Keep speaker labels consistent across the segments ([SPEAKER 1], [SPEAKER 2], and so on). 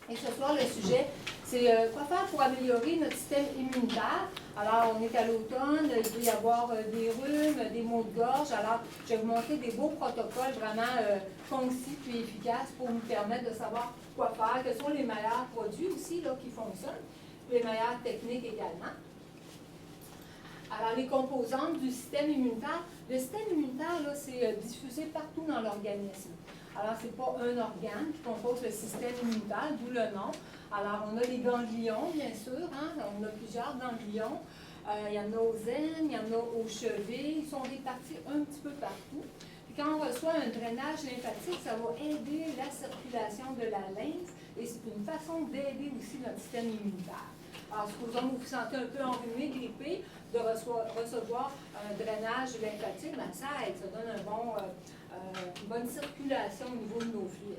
[SPEAKER 1] Et ce soir, le sujet, c'est quoi faire pour améliorer notre système immunitaire. Alors, on est à l'automne, il peut y avoir des rhumes, des maux de gorge. Alors, je vais vous montrer des beaux protocoles vraiment concis et efficaces pour nous permettre de savoir quoi faire, quels sont les meilleurs produits aussi là, qui fonctionnent, les meilleures techniques également. Alors, les composantes du système immunitaire. Le système immunitaire, c'est diffusé partout dans l'organisme. Alors, ce n'est pas un organe qui compose le système immunitaire, d'où le nom. Alors, on a les ganglions, bien sûr, hein? On a plusieurs ganglions. Il y en a aux aines, il y en a aux chevets, ils sont répartis un petit peu partout. Puis quand on reçoit un drainage lymphatique, ça va aider la circulation de la lymphe et c'est une façon d'aider aussi notre système immunitaire. Alors, supposons que vous vous sentez un peu enrhumé, grippé, de recevoir un drainage lymphatique, ben, ça aide, ça donne une bonne circulation au niveau de nos fluides.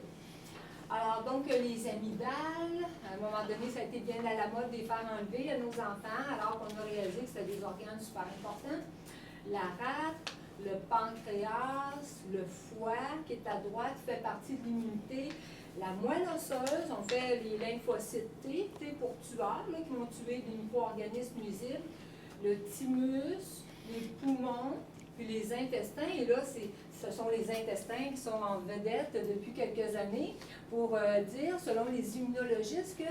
[SPEAKER 1] Alors, donc, les amygdales, à un moment donné, ça a été bien à la mode de les faire enlever à nos enfants, alors qu'on a réalisé que c'était des organes super importants. La rate, le pancréas, le foie, qui est à droite, fait partie de l'immunité. La moelle osseuse, on fait les lymphocytes T, T pour tueurs, là, qui vont tuer des micro-organismes nuisibles. Le thymus, les poumons, puis les intestins. Et là, ce sont les intestins qui sont en vedette depuis quelques années pour dire, selon les immunologistes, que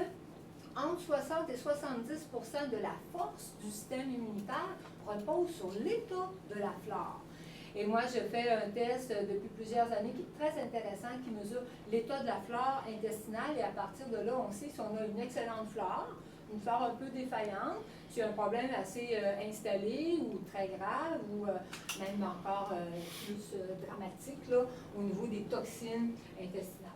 [SPEAKER 1] entre 60 et 70% de la force du système immunitaire repose sur l'état de la flore. Et moi, je fais un test depuis plusieurs années qui est très intéressant, qui mesure l'état de la flore intestinale. Et à partir de là, on sait si on a une excellente flore, une flore un peu défaillante, si un problème assez installé ou très grave, ou même encore plus dramatique là, au niveau des toxines intestinales.